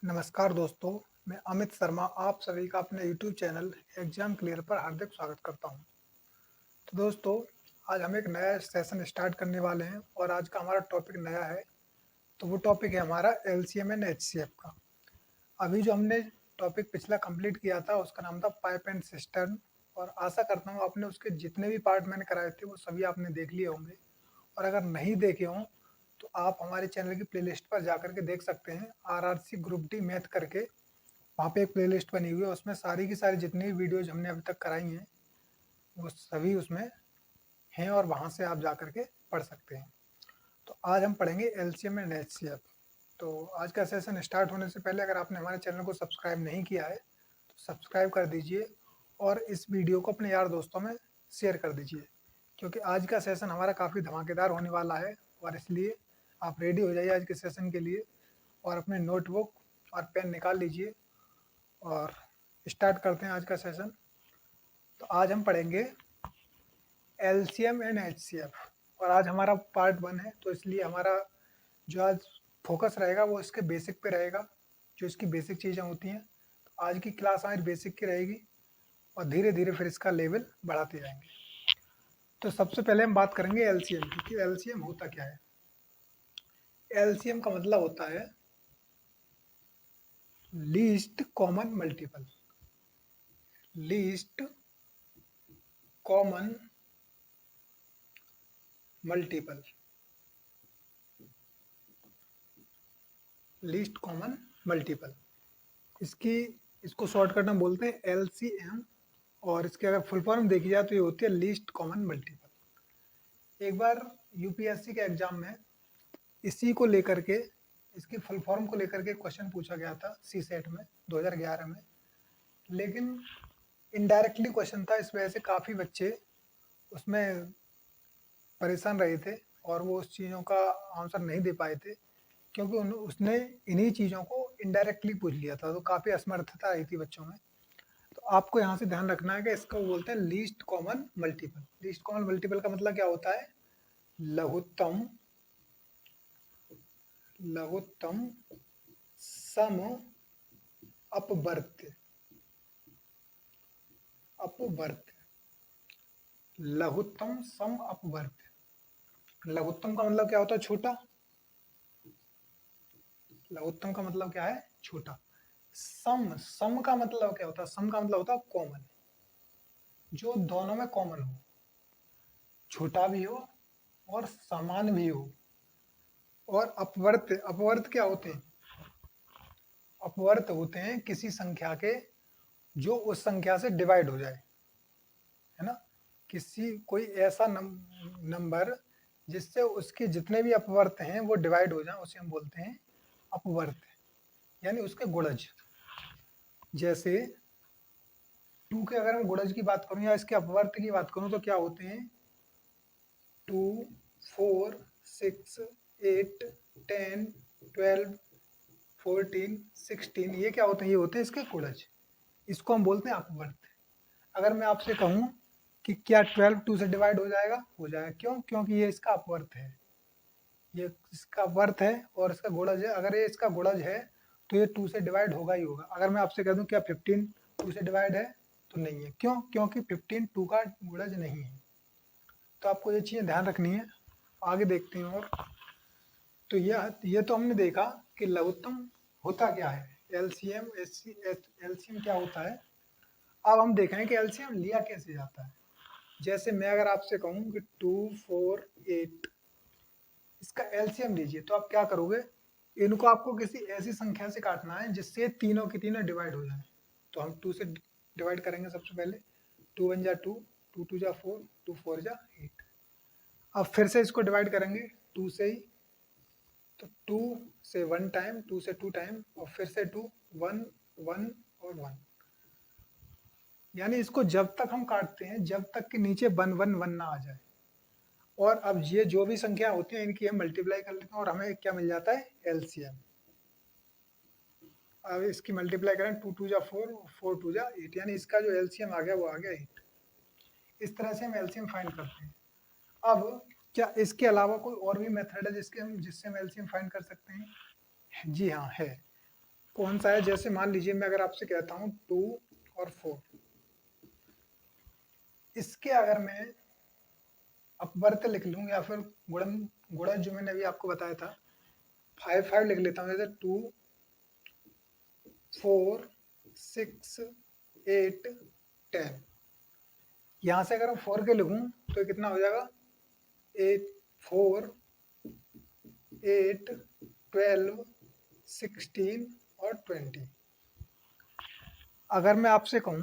नमस्कार दोस्तों, मैं अमित शर्मा आप सभी का अपने यूट्यूब चैनल एग्जाम क्लियर पर हार्दिक स्वागत करता हूं। तो दोस्तों, आज हम एक नया सेशन स्टार्ट करने वाले हैं और आज का हमारा टॉपिक नया है। तो वो टॉपिक है हमारा एलसीएम एंड एचसीएफ का। अभी जो हमने टॉपिक पिछला कंप्लीट किया था उसका नाम था पाइप एंड सिस्टर्न, और आशा करता हूँ आपने उसके जितने भी पार्ट मैंने कराए थे वो सभी आपने देख लिए होंगे। और अगर नहीं देखे हों तो आप हमारे चैनल की प्लेलिस्ट पर जाकर के देख सकते हैं, आरआरसी ग्रुप डी मैथ करके। वहाँ पे एक प्लेलिस्ट बनी हुई है, उसमें सारी की सारी जितनी भी वीडियोज हमने अभी तक कराई हैं वो सभी उसमें हैं और वहाँ से आप जा कर के पढ़ सकते हैं। तो आज हम पढ़ेंगे एलसीएम एंड एचसीएफ। तो आज का सेशन स्टार्ट होने से पहले अगर आपने हमारे चैनल को सब्सक्राइब नहीं किया है तो सब्सक्राइब कर दीजिए और इस वीडियो को अपने यार दोस्तों में शेयर कर दीजिए, क्योंकि आज का सेशन हमारा काफ़ी धमाकेदार होने वाला है। और इसलिए आप रेडी हो जाइए आज के सेशन के लिए और अपने नोटबुक और पेन निकाल लीजिए और स्टार्ट करते हैं आज का सेशन। तो आज हम पढ़ेंगे एलसीएम एंड एचसीएफ और आज हमारा पार्ट 1 है, तो इसलिए हमारा जो आज फोकस रहेगा वो इसके बेसिक पे रहेगा, जो इसकी बेसिक चीज़ें होती हैं। तो आज की क्लास हमारी बेसिक की रहेगी और धीरे धीरे फिर इसका लेवल बढ़ाते जाएंगे। तो सबसे पहले हम बात करेंगे एलसीएम की कि एलसीएम होता क्या है। एलसीएम का मतलब होता है least common multiple. Least common multiple, least common multiple, इसको शॉर्टकट में बोलते हैं एलसीएम। और इसके अगर फुल फॉर्म देखी जाए तो ये होती है लीस्ट कॉमन मल्टीपल। एक बार यूपीएससी के एग्जाम में इसी को लेकर के, इसकी फुल फॉर्म को लेकर के क्वेश्चन पूछा गया था सी सेट में 2011 में, लेकिन इनडायरेक्टली क्वेश्चन था, इस वजह से काफ़ी बच्चे उसमें परेशान रहे थे और वो उस चीज़ों का आंसर नहीं दे पाए थे, क्योंकि उसने इन्हीं चीज़ों को इनडायरेक्टली पूछ लिया था, तो काफ़ी असमर्थता आई थी बच्चों में। तो आपको यहाँ से ध्यान रखना है कि इसको बोलते हैं least common multiple. Least common multiple का मतलब क्या होता है? लघुत्तम लघुत्तम सम अपवर्त्य। अपवर्त्य, लघुत्तम सम अपवर्त्य। लघुत्तम का मतलब क्या होता है? छोटा। लघुत्तम का मतलब क्या है? छोटा। सम का मतलब क्या होता है? सम का मतलब होता है कॉमन, जो दोनों में कॉमन हो, छोटा भी हो और समान भी हो। और अपवर्त, अपवर्त क्या होते हैं? अपवर्त होते हैं किसी संख्या के जो उस संख्या से डिवाइड हो जाए, है ना। कोई ऐसा नंबर जिससे उसके जितने भी अपवर्त हैं वो डिवाइड हो जाए, उसे हम बोलते हैं अपवर्त, यानी उसके गुणज। जैसे 2 के अगर मैं गुणज की बात करूं या इसके अपवर्त की बात करूं तो क्या होते हैं? 2, 4, 6, 8, 10, 12, 14, 16, ये क्या होते हैं? ये होते हैं इसके गुणज। इसको हम बोलते हैं अपवर्त। अगर मैं आपसे कहूं कि क्या 12 2 से डिवाइड हो जाएगा? हो जाएगा। क्यों? क्योंकि ये इसका अपवर्त है, ये इसका वर्थ है और इसका गुणज है। अगर ये इसका गुणज है तो ये 2 से डिवाइड होगा ही होगा। अगर मैं आपसे कह दूं क्या 15 2 से डिवाइड है? तो नहीं है। क्यों? क्योंकि 15 2 का गुणज नहीं है। तो आपको ये चीज़ें ध्यान रखनी है। आगे देखते हैं। और तो ये तो हमने देखा कि लघुत्तम होता क्या है, एलसीएम एलसीएम क्या होता है। अब हम देखें कि एलसीएम लिया कैसे जाता है। जैसे मैं अगर आपसे कहूँ कि 2, 4, 8, इसका एलसीएम लीजिए, तो आप क्या करोगे? इनको आपको किसी ऐसी संख्या से काटना है जिससे तीनों की तीनों डिवाइड हो जाए। तो हम 2 से डिवाइड करेंगे सबसे पहले। 2 1 जा 2, 2 2 जा 4, 2 4 जा 8। अब फिर से इसको डिवाइड करेंगे 2 से ही, तो 2 से 1 टाइम, 2 से 2 टाइम और फिर से 2, 1 1 और 1। यानी इसको जब तक हम काटते हैं जब तक कि नीचे 1 1 1 ना आ जाए। और अब ये जो भी संख्या होती है इनकी हम मल्टीप्लाई कर लेते हैं और हमें क्या मिल जाता है? एलसीएम। अब इसकी मल्टीप्लाई करें, 2 2 जा 4, 4 2 जा 8, यानी इसका जो एलसीएम आ गया वो आ गया 8। इस तरह से हम एलसीएम फाइंड करते हैं। अब क्या इसके अलावा कोई और भी मेथड है जिससे हम एलसीएम फाइंड कर सकते हैं? जी हाँ, है। कौन सा है। जैसे मान लीजिए मैं अगर आपसे कहता हूँ 2 और 4, इसके अगर मैं अपवर्त लिख लूँ या फिर गुणन गुणन जो मैंने अभी आपको बताया था 5 लिख लेता हूँ। जैसे 2 4 6 8 10, यहाँ से अगर हम 4 के लिखूँ तो कितना हो जाएगा 8 4 8 12 16 और 20। अगर मैं आपसे कहूँ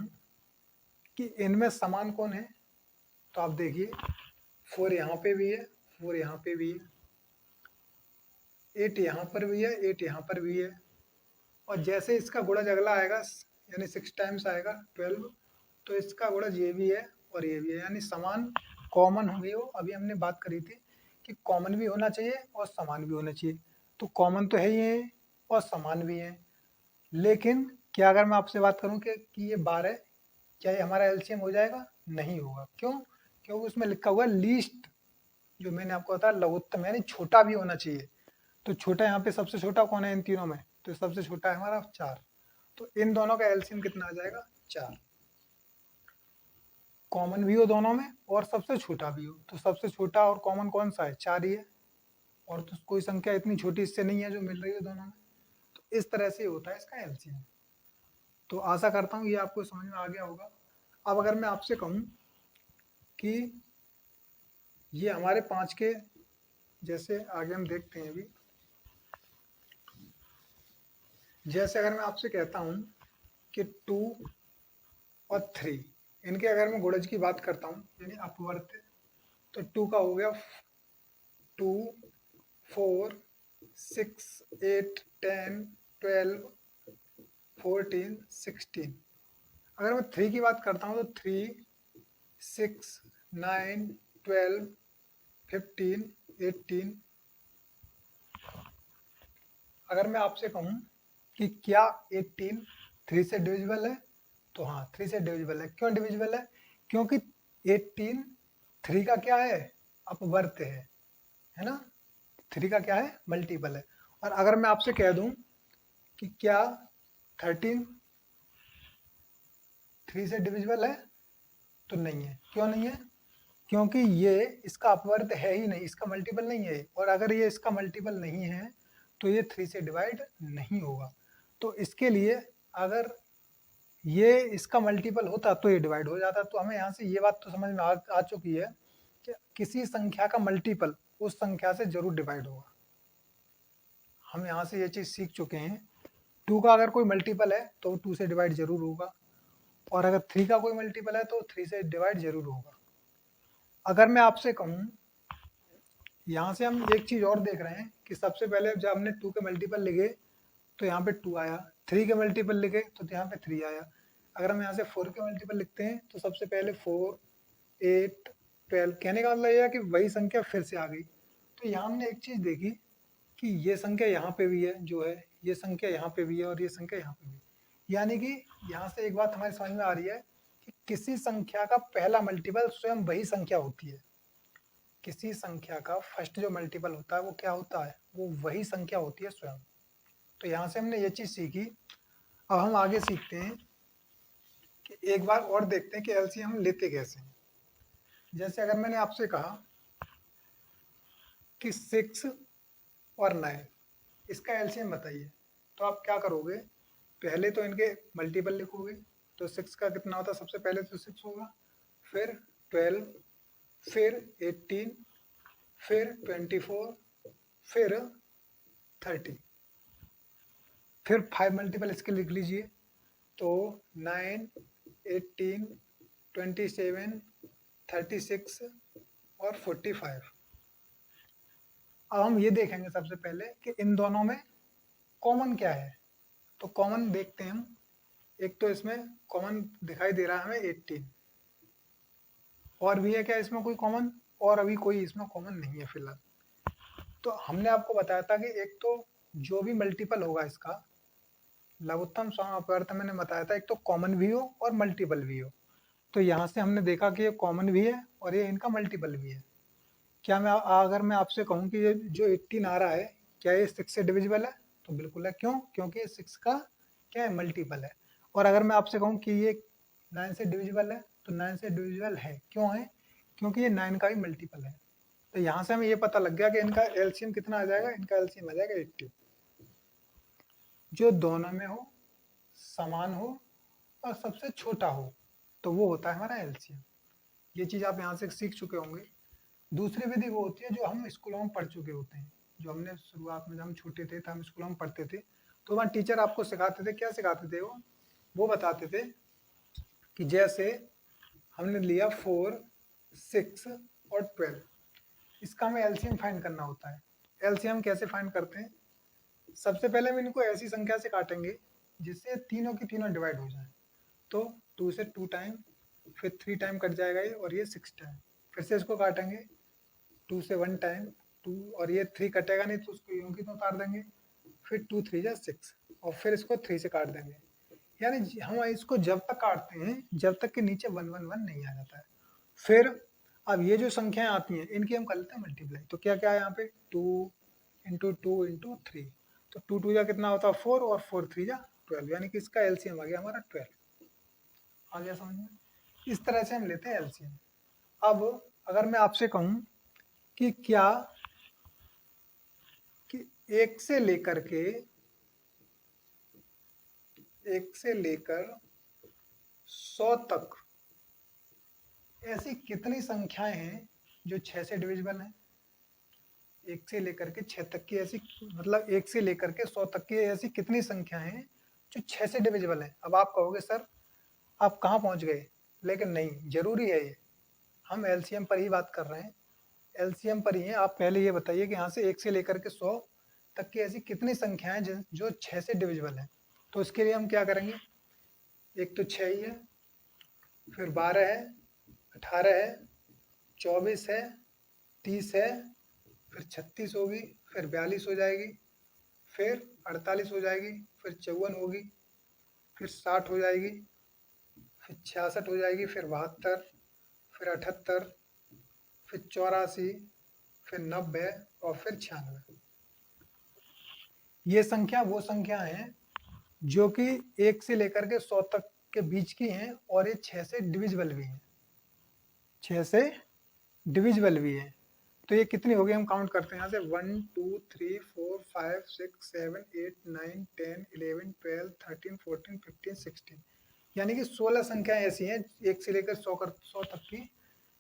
कि इनमें समान कौन है, तो आप देखिए 4 यहाँ पे भी है, 4 यहाँ पे भी है, 8 यहाँ पर भी है, 8 यहाँ पर भी है। और जैसे इसका गुणज अगला आएगा यानी 6 टाइम्स आएगा 12, तो इसका गुणज ये भी है और ये भी है, यानी समान कॉमन हो गई हो। अभी हमने बात करी थी कि कॉमन भी होना चाहिए और समान भी होना चाहिए, तो कॉमन तो है ही है और समान भी है। लेकिन क्या अगर मैं आपसे बात करूं कि ये 12, क्या ये हमारा एलसीएम हो जाएगा? नहीं होगा। क्यों? क्योंकि उसमें लिखा हुआ लीस्ट, जो मैंने आपको बताया लघुत्तम, यानी छोटा भी होना चाहिए। तो छोटा यहाँ पे सबसे छोटा कौन है इन तीनों में? तो सबसे छोटा है हमारा 4। तो इन दोनों का एलसीएम कितना आ जाएगा? 4। कॉमन भी हो दोनों में और सबसे छोटा भी हो, तो सबसे छोटा और कॉमन कौन सा है? 4 ही है। और तो कोई संख्या इतनी छोटी इससे नहीं है जो मिल रही है दोनों में। तो इस तरह से होता है इसका एलसीएम। तो आशा करता हूँ ये आपको समझ में आ गया होगा। अब अगर मैं आपसे कहूँ कि ये हमारे 5 के, जैसे आगे हम देखते हैं अभी, जैसे अगर मैं आपसे कहता हूँ कि 2 और 3, इनके अगर मैं गुणज की बात करता हूँ यानी अपवर्त, तो 2 का हो गया 2 4 6 8 10 12 14 16। अगर मैं 3 की बात करता हूँ तो 3 6 9 12 15 18। अगर मैं आपसे कहूँ कि क्या 18 3 से डिविजिबल है, तो हाँ 3 से डिविजिबल है। क्यों डिविजिबल है? क्योंकि 18 3 का क्या है? अपवर्त है ना। 3 का क्या है? मल्टीपल है। और अगर मैं आपसे कह दूं कि क्या 13 3 से डिविजिबल है, तो नहीं है। क्यों नहीं है? क्योंकि ये इसका अपवर्त है ही नहीं, इसका मल्टीपल नहीं है। और अगर ये इसका मल्टीपल नहीं है तो ये 3 से डिवाइड नहीं होगा। तो इसके लिए अगर ये इसका मल्टीपल होता तो ये डिवाइड हो जाता। तो हमें यहाँ से ये बात तो समझ में आ चुकी है कि किसी संख्या का मल्टीपल उस संख्या से जरूर डिवाइड होगा। हम यहाँ से ये चीज़ सीख चुके हैं। 2 का अगर कोई मल्टीपल है तो 2 से डिवाइड जरूर होगा, और अगर 3 का कोई मल्टीपल है तो 3 से डिवाइड जरूर होगा। अगर मैं आपसे कहूँ, यहाँ से हम एक चीज़ और देख रहे हैं कि सबसे पहले जब हमने 2 के मल्टीपल लिखे तो यहाँ पे 2 आया, 3 के मल्टीपल लिखे तो यहाँ पे 3 आया। अगर हम यहाँ से 4 के मल्टीपल लिखते हैं तो सबसे पहले 4 8 12, कहने का मतलब यह है कि वही संख्या फिर से आ गई। तो यहाँ हमने एक चीज़ देखी कि ये संख्या यहाँ पे भी है जो है, ये संख्या यहाँ पे भी है और ये संख्या यहाँ पे भी है। यानी कि यहाँ से एक बात हमारी समझ में आ रही है कि किसी संख्या का पहला मल्टीपल स्वयं वही संख्या होती है। किसी संख्या का फर्स्ट जो मल्टीपल होता है वो क्या होता है? वो वही संख्या होती है स्वयं। तो यहाँ से हमने ये चीज़ सीखी। अब हम आगे सीखते हैं कि एक बार और देखते हैं कि एलसीएम हम लेते कैसे हैं। जैसे अगर मैंने आपसे कहा कि 6 और 9, इसका एलसीएम बताइए, तो आप क्या करोगे? पहले तो इनके मल्टीपल लिखोगे। तो 6 का कितना होता है? सबसे पहले तो 6 होगा, फिर 12, फिर 18, फिर 24, फिर 30, फिर 5 मल्टीपल इसके लिख लीजिए। तो 9 18 27 36 और 45। अब हम ये देखेंगे सबसे पहले कि इन दोनों में कॉमन क्या है। तो कॉमन देखते हैं हम। एक तो इसमें कॉमन दिखाई दे रहा है हमें 18, और भी है क्या इसमें कोई कॉमन? और अभी कोई इसमें कॉमन नहीं है फिलहाल। तो हमने आपको बताया था कि एक तो जो भी मल्टीपल होगा इसका लघुत्तम सम अपवर्त, मैंने बताया था एक तो कॉमन भी हो और मल्टीपल भी हो। तो यहाँ से हमने देखा कि ये कॉमन भी है और ये इनका मल्टीपल भी है। क्या मैं अगर मैं आपसे कहूँ कि ये जो 18 आ रहा है क्या ये 6 से डिविजिबल है? तो बिल्कुल है। क्यों? क्योंकि ये 6 का क्या है, मल्टीपल है। और अगर मैं आपसे कहूँ कि ये 9 से डिविजिबल है, तो 9 से डिविजिबल है। क्यों है? क्योंकि ये 9 का भी मल्टीपल है। तो यहाँ से हमें ये पता लग गया कि इनका एलसीएम कितना आ जाएगा, इनका एलसीएम आ जाएगा 80, जो दोनों में हो, समान हो और सबसे छोटा हो, तो वो होता है हमारा एलसीएम। ये चीज़ आप यहाँ से सीख चुके होंगे। दूसरी विधि वो होती है जो हम स्कूलों में पढ़ चुके होते हैं, जो हमने शुरुआत में जब हम छोटे थे तो हम स्कूलों में पढ़ते थे, तो वहाँ टीचर आपको सिखाते थे। क्या सिखाते थे वो बताते थे कि जैसे हमने लिया 4, 6 और 12, इसका हमें एलसीएम फाइंड करना होता है। एलसीएम कैसे फाइंड करते हैं? सबसे पहले हम इनको ऐसी संख्या से काटेंगे जिससे तीनों की तीनों डिवाइड हो जाए। तो 2 से 2 टाइम, फिर 3 टाइम कट जाएगा ये, और ये 6 टाइम। फिर से इसको काटेंगे 2 से 1 टाइम 2, और ये 3 कटेगा नहीं तो उसको यूं की तो उतार देंगे। फिर 2 3 जा 6, और फिर इसको 3 से काट देंगे। यानी हम इसको जब तक काटते हैं जब तक के नीचे 1 1 1 नहीं आ जाता है। फिर अब ये जो संख्याएं आती हैं इनकी हम कर लेते हैं मल्टीप्लाई। तो क्या क्या है यहाँ पे, 2 इंटू 2 इंटू 3, तो 2 2 जा कितना होता है 4, और 4 3 जा 12, यानी कि इसका एलसीएम आ गया हमारा 12। आ गया समझ में? इस तरह से हम लेते हैं एलसीएम। अब अगर मैं आपसे कहूं कि क्या कि 1 से लेकर 100 तक ऐसी कितनी संख्याएं हैं जो 6 से डिविजिबल हैं? 1 से लेकर के 6 तक की ऐसी, मतलब 1 से लेकर के 100 तक की ऐसी कितनी संख्याएं हैं जो 6 से डिविजिबल हैं? अब आप कहोगे सर आप कहाँ पहुंच गए, लेकिन नहीं, जरूरी है ये। हम एलसीएम पर ही बात कर रहे हैं, एलसीएम पर ही है। आप पहले ये बताइए कि यहाँ से 1 से लेकर के 100 तक की ऐसी कितनी संख्याएं जो 6 से डिविजिबल हैं? तो इसके लिए हम क्या करेंगे, एक तो 6 ही है, फिर 12 है, 18 है, 24 है, 30 है, फिर 36 होगी, फिर 42 हो जाएगी, फिर 48 हो जाएगी, फिर 54 होगी, फिर 60 हो जाएगी, फिर 66 हो जाएगी, फिर 72, फिर 78, फिर 84, फिर 90 और फिर 96। ये संख्या वो संख्या है जो कि 1 से लेकर के 100 तक के बीच की हैं, और ये 6 से डिविजिबल भी हैं, 6 से डिविजिबल भी है। तो ये कितनी हो गई, हम काउंट करते हैं यहाँ से, 1 2 3 4 5 6 7 8 9 10 11 12 13 14 15 16, यानी कि 16 संख्याएं ऐसी हैं 1 से लेकर 100 तक की,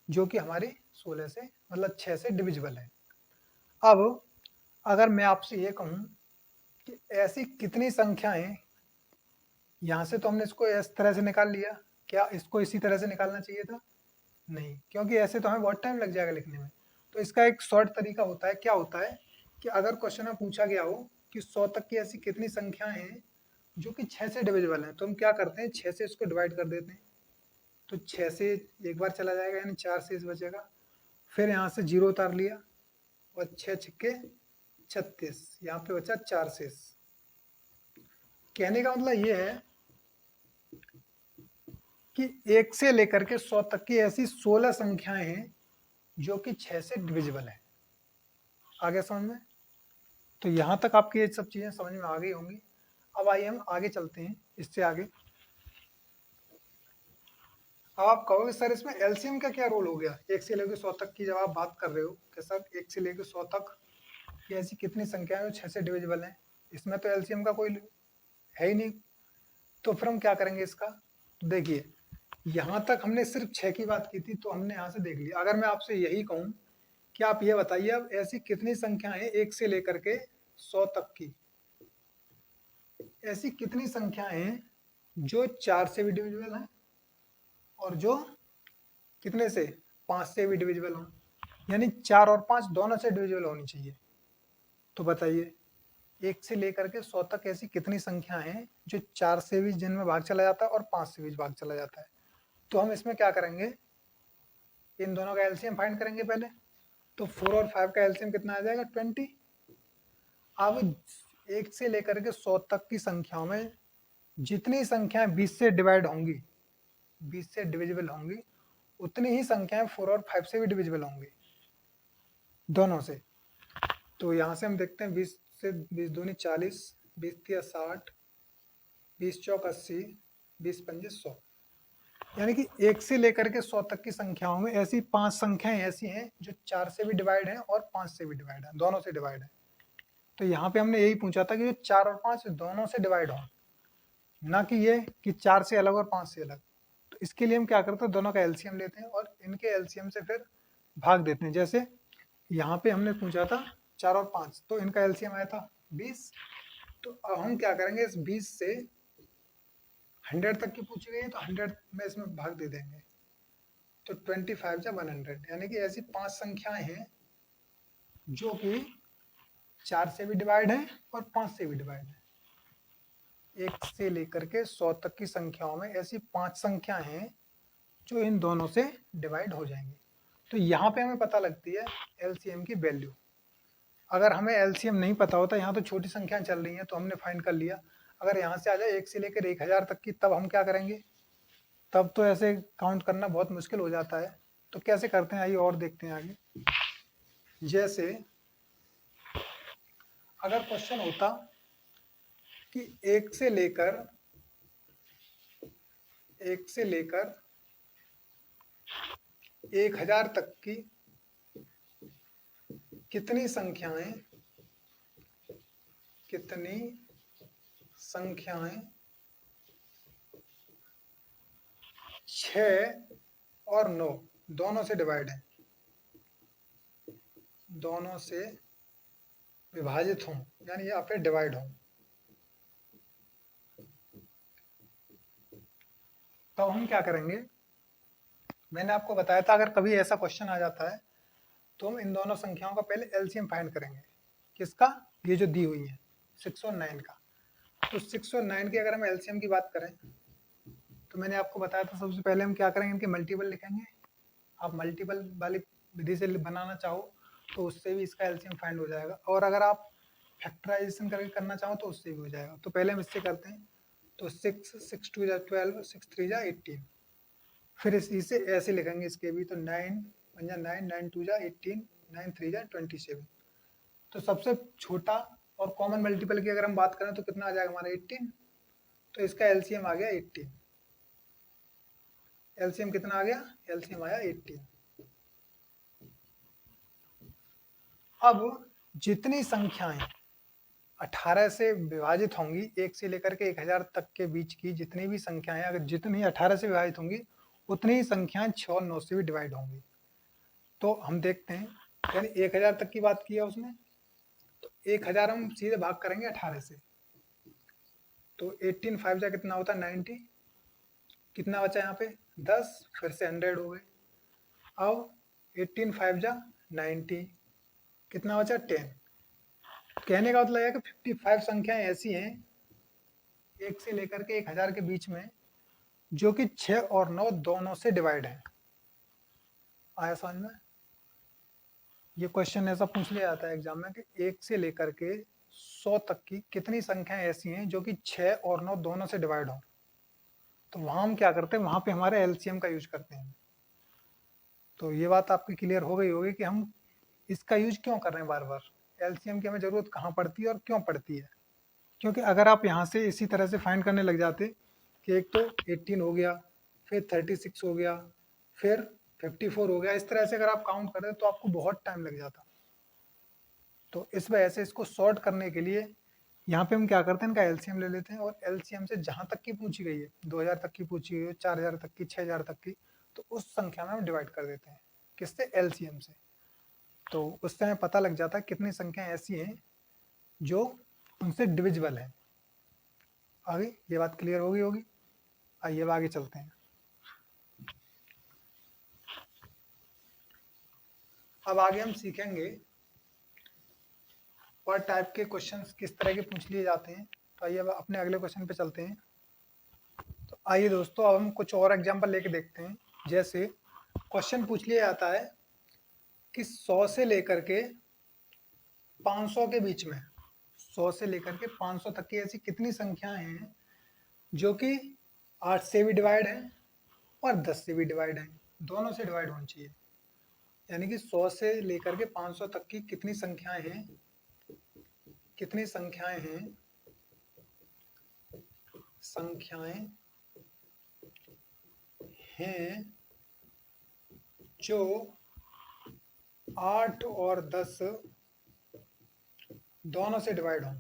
जो कि हमारी 16 से मतलब 6 से डिविजिबल है। अब अगर मैं आपसे ये कहूँ कि ऐसी कितनी संख्याएं, यहाँ से तो हमने इसको इस तरह से निकाल लिया, क्या इसको इसी तरह से निकालना चाहिए था? नहीं, क्योंकि ऐसे तो हमें बहुत टाइम लग जाएगा लिखने में। तो इसका एक शॉर्ट तरीका होता है। क्या होता है कि अगर क्वेश्चन में पूछा गया हो कि 100 तक की ऐसी कितनी संख्याएं हैं जो कि 6 से डिविजिबल हैं, तो हम क्या करते हैं, 6 से इसको डिवाइड कर देते हैं। तो 6 से एक बार चला जाएगा, यानी 4 शेष बचेगा। फिर यहाँ से 0 उतार लिया, और 6 छक्के 36, यहाँ पे बचा 4 शेष। कहने का मतलब ये है कि 1 से लेकर के 100 तक की ऐसी 16 संख्याएं हैं जो कि 6 से डिविजिबल है। आगे समझ में? तो यहाँ तक आपकी ये सब चीज़ें समझ में आ गई होंगी। अब आइए हम आगे चलते हैं, इससे आगे। अब आप कहोगे सर इसमें एलसीएम का क्या रोल हो गया, 1 से लेकर 100 तक की जब आप बात कर रहे हो कि सर 1 से लेकर 100 तक की ऐसी कितनी संख्या है जो 6 से डिविजिबल है, इसमें तो एलसीएम का कोई है ही नहीं। तो फिर हम क्या करेंगे इसका? तो देखिए, यहाँ तक हमने सिर्फ 6 की बात की थी, तो हमने यहाँ से देख लिया। अगर मैं आपसे यही कहूँ कि आप ये बताइए अब ऐसी कितनी संख्या है 1 से लेकर के 100 तक की, ऐसी कितनी संख्याएं हैं जो 4 से भी डिविजिबल हैं और जो कितने से, 5 से भी डिविजिबल हो, यानी 4 और 5 दोनों से डिविजिबल होनी चाहिए। तो बताइए 1 से लेकर के 100 तक ऐसी कितनी संख्या हैं जो 4 से भी जिनमें भाग चला जाता है और 5 से भी भाग चला जाता है? तो हम इसमें क्या करेंगे, इन दोनों का एलसीएम फाइंड करेंगे पहले। तो 4 और 5 का एलसीएम कितना आ जाएगा, 20। अब 1 से लेकर के 100 तक की संख्याओं में जितनी संख्याएं 20 से डिवाइड होंगी, 20 से डिविजिबल होंगी, उतनी ही संख्याएं 4 और 5 से भी डिविजिबल होंगी, दोनों से। तो यहाँ से हम देखते हैं 20 से 20 दूनी 40, 20 तिया 60, 20 चौक 80, 20 पंजे 100। यानी कि 1 से लेकर के 100 तक की संख्याओं में ऐसी 5 संख्याएं ऐसी हैं जो 4 से भी डिवाइड हैं और 5 से भी डिवाइड है, दोनों से डिवाइड है। तो यहाँ पे हमने यही पूछा था कि जो 4 और 5 दोनों से डिवाइड हो, ना कि ये कि 4 से अलग और 5 से अलग। तो इसके लिए हम क्या करते हैं, दोनों का एलसीएम लेते हैं और इनके एलसीएम से फिर भाग देते हैं। जैसे यहाँ पे हमने पूछा था 4 और 5, तो इनका एलसीएम आया था 20। तो अब हम क्या करेंगे, इस 20 से 100 तक की पूछी गई है तो 100 में इसमें भाग दे देंगे, तो 25 या 100। यानी कि ऐसी 5 संख्याएं हैं जो कि 4 से भी डिवाइड है और 5 से भी डिवाइड है। 1 से लेकर के 100 तक की संख्याओं में ऐसी 5 संख्याएं हैं जो इन दोनों से डिवाइड हो जाएंगी। तो यहाँ पे हमें पता लगती है एलसीएम की वैल्यू। अगर हमें एलसीएम नहीं पता होता, यहाँ तो छोटी संख्याएं चल रही हैं तो हमने फाइंड कर लिया। अगर यहाँ से आ जाए 1 से लेकर 1000 तक की, तब हम क्या करेंगे, तब तो ऐसे काउंट करना बहुत मुश्किल हो जाता है। तो कैसे करते हैं आइए और देखते हैं आगे। जैसे अगर क्वेश्चन होता कि 1 से लेकर 1000 तक की कितनी संख्याएं 6 और 9 दोनों से डिवाइड है, दोनों से विभाजित हों, यानी या फिर डिवाइड हों, तो हम क्या करेंगे, मैंने आपको बताया था अगर कभी ऐसा क्वेश्चन आ जाता है तो हम इन दोनों संख्याओं का पहले एलसीएम फाइंड करेंगे। किसका, ये जो दी हुई है 6 और 9 का। तो 6 और 9 की अगर हम एलसीएम की बात करें तो मैंने आपको बताया था सबसे पहले हम क्या करेंगे, इनके मल्टीपल लिखेंगे। आप मल्टीपल वाली विधि से बनाना चाहो तो उससे भी इसका एलसीएम फाइंड हो जाएगा, और अगर आप फैक्टराइजेशन करके करना चाहो तो उससे भी हो जाएगा। तो पहले हम इससे करते हैं। तो 6, 6 2 जा 12, 6 3 जा 18। फिर इसे ऐसे लिखेंगे इसके भी, तो 9 1 जा 9, 9 2 जा 18, 9 3 जा 27। तो सबसे छोटा और कॉमन मल्टीपल की अगर हम बात करें तो कितना आ जाएगा हमारा 18। तो इसका एलसीएम आ गया 18। एलसीएम कितना आ गया, एलसीएम आया 18। अब जितनी संख्याएं 18 से विभाजित होंगी, 1 से लेकर के 1000 तक के बीच की जितनी भी संख्याएं अगर जितनी 18 से विभाजित होंगी उतनी ही संख्याएं 6 और 9 से भी डिवाइड होंगी। तो हम देखते हैं, यानी 1000 तक की बात की है उसने, तो 1000 हम सीधे भाग करेंगे 18 से। तो 18 5 जा कितना होता है 90। कितना बचा यहाँ पे 10, फिर से 100 हो गए। अब 18 5 जा 90, कितना बचा 10। कहने का मतलब है कि 55 संख्याएं ऐसी हैं 1 से लेकर के 1000 के बीच में जो कि 6 और 9 दोनों से डिवाइड है। आया समझ में। ये क्वेश्चन ऐसा पूछ लिया जाता है एग्जाम में कि 1 से लेकर के 100 तक की कितनी संख्याएं ऐसी हैं जो कि 6 और 9 दोनों से डिवाइड हो। तो वहां हम क्या करते हैं, वहां पे हमारे एलसीएम का यूज करते हैं। तो ये बात आपकी क्लियर हो गई होगी कि हम इसका यूज क्यों कर रहे हैं बार बार, एलसीएम की हमें जरूरत कहाँ पड़ती है और क्यों पड़ती है। क्योंकि अगर आप यहाँ से इसी तरह से फाइंड करने लग जाते कि एक तो 18 हो गया, फिर 36 हो गया, फिर 54 हो गया, इस तरह से अगर आप काउंट करें तो आपको बहुत टाइम लग जाता। तो इस वजह से इसको सॉर्ट करने के लिए यहाँ पे हम क्या करते हैं, इनका एलसीएम ले लेते हैं और एलसीएम से जहाँ तक की पूछी गई है, 2000 तक की पूछी गई है, 4000 तक की, 6000 तक की, तो उस संख्या में हम डिवाइड कर देते हैं। किससे, एलसीएम से। तो उससे हमें पता लग जाता है कितनी संख्याएं ऐसी हैं जो उनसे डिविजिबल है। आगे ये बात क्लियर होगी होगी। आइए अब आगे चलते हैं। अब आगे हम सीखेंगे और टाइप के क्वेश्चंस किस तरह के पूछ लिए जाते हैं। तो आइए अब अपने अगले क्वेश्चन पे चलते हैं। तो आइए दोस्तों अब हम कुछ और एग्जांपल लेके देखते हैं। जैसे क्वेश्चन पूछ लिया जाता है कि 100 से लेकर के 500 के बीच में, 100 से लेकर के 500 तक की ऐसी कितनी संख्याएं हैं जो कि 8 से भी डिवाइड है और 10 से भी डिवाइड है, दोनों से डिवाइड होनी चाहिए। यानी कि 100 से लेकर के 500 तक की कितनी संख्याएं हैं संख्याएं हैं जो 8 और 10 दोनों से डिवाइड हों,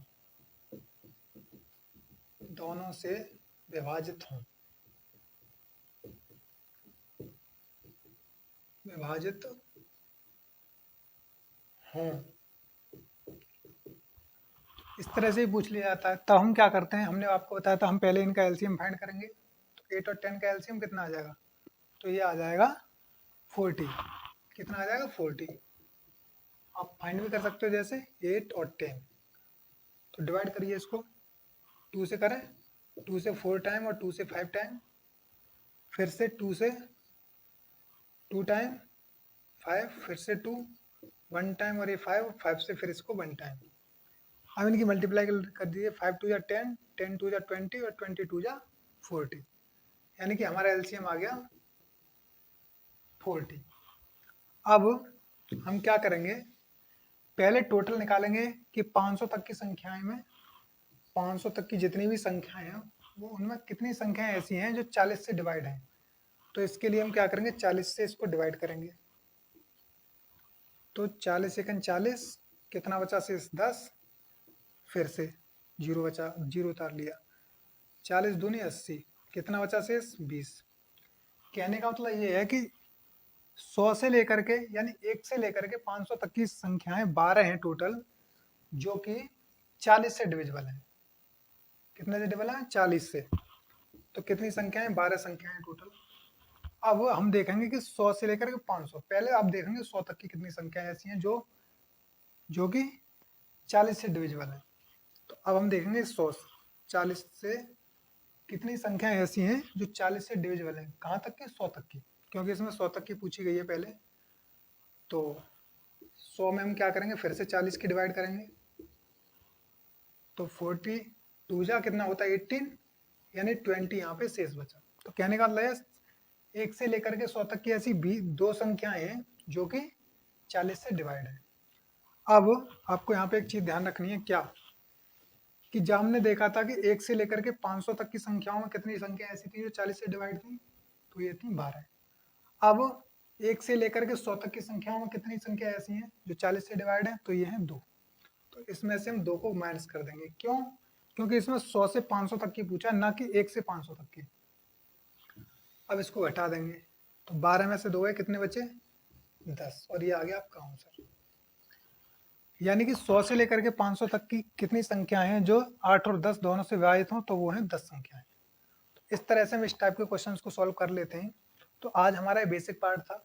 दोनों से विभाजित हों, विभाजित हों, इस तरह से ही पूछ लिया जाता है। तब हम क्या करते हैं, हमने आपको बताया था हम पहले इनका एलसीएम फाइंड करेंगे। तो 8 और 10 का एलसीएम कितना आ जाएगा, तो ये आ जाएगा 40। कितना आ जाएगा 40। आप फाइंड भी कर सकते हो जैसे 8 और 10। तो डिवाइड करिए इसको, 2 से करें, 2 से 4 टाइम और 2 से 5 टाइम, फिर से 2 से 2 टाइम, 5 फिर से 2 1 टाइम और ये 5 5 से फिर इसको 1 टाइम। अब इनकी मल्टीप्लाई कर दीजिए, 5 2 या 10, 10 2 या 20 और 20 2 या 40, यानी कि हमारा एलसीएम आ गया 40। अब हम क्या करेंगे, पहले टोटल निकालेंगे कि 500 तक की संख्याएं में, 500 तक की जितनी भी संख्याएं हैं वो उनमें कितनी संख्याएं ऐसी हैं जो 40 से डिवाइड हैं। तो इसके लिए हम क्या करेंगे, 40 से इसको डिवाइड करेंगे। तो 40 एकन 40, कितना बचा शेष 10, फिर से 0 बचा, 0 उतार लिया, 40 दूनी 80, कितना बचा शेष 20। कहने का मतलब ये है कि 100 से लेकर के यानी 1 से लेकर के 500 तक की संख्याएं 12 हैं टोटल, जो कि 40 से डिविजिबल हैं। कितने से डिविजिबल है, 40 से। तो कितनी संख्याएं, 12 संख्याएं टोटल। अब हम देखेंगे कि 100 से लेकर के 500, पहले आप देखेंगे 100 तक की कितनी संख्याएं ऐसी हैं जो कि 40 से डिविजिबल है। तो अब हम देखेंगे 100 40 से कितनी संख्याएं ऐसी हैं जो 40 से डिविजिबल है, कहाँ तक की, 100 तक की, क्योंकि इसमें 100 तक की पूछी गई है पहले। तो 100 में हम क्या करेंगे, फिर से 40 की डिवाइड करेंगे। तो 40 2 जा कितना होता है 18, यानी 20 यहाँ पे शेष बचा। तो कहने का मतलब है 1 से लेकर के 100 तक की ऐसी दो संख्याएं हैं जो कि 40 से डिवाइड है। अब आपको यहाँ पे एक चीज ध्यान रखनी है, क्या कि जब हमने देखा था कि 1 से लेकर के 500 तक की संख्याओं में कितनी संख्या ऐसी थी जो 40 से डिवाइड थी, तो ये थी 12। अब 1 से लेकर के 100 तक की संख्याओं में कितनी संख्या ऐसी हैं जो 40 से डिवाइड है, तो ये है 2। तो इसमें से हम 2 को माइनस कर देंगे, क्यों, क्योंकि इसमें 100 से 500 तक की पूछा, ना कि 1 से 500 तक की। अब इसको घटा देंगे, तो 12 में से 2 है, कितने बचे 10, और ये आ गया आपका आंसर। यानी कि 100 से लेकर के 500 तक की कितनी संख्याएं हैं जो 8 और 10 दोनों से विभाजित हों, तो वो हैं 10 संख्याएं। इस तरह से हम इस टाइप के क्वेश्चंस को सॉल्व कर लेते हैं। तो आज हमारा बेसिक पार्ट था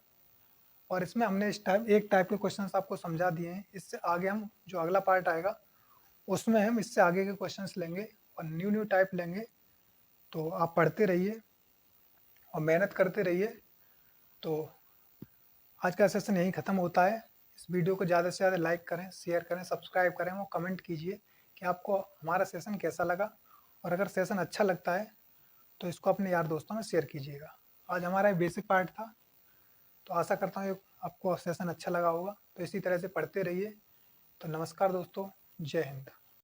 और इसमें हमने एक टाइप के क्वेश्चंस आपको समझा दिए हैं। इससे आगे हम जो अगला पार्ट आएगा उसमें हम इससे आगे के क्वेश्चंस लेंगे और न्यू टाइप लेंगे। तो आप पढ़ते रहिए और मेहनत करते रहिए। तो आज का सेशन यहीं ख़त्म होता है। इस वीडियो को ज़्यादा से ज़्यादा लाइक करें, शेयर करें, सब्सक्राइब करें और कमेंट कीजिए कि आपको हमारा सेशन कैसा लगा। और अगर सेशन अच्छा लगता है तो इसको अपने यार दोस्तों में शेयर कीजिएगा। आज हमारा बेसिक पार्ट था, तो आशा करता हूँ आपको सेशन अच्छा लगा होगा। तो इसी तरह से पढ़ते रहिए। तो नमस्कार दोस्तों, जय हिंद।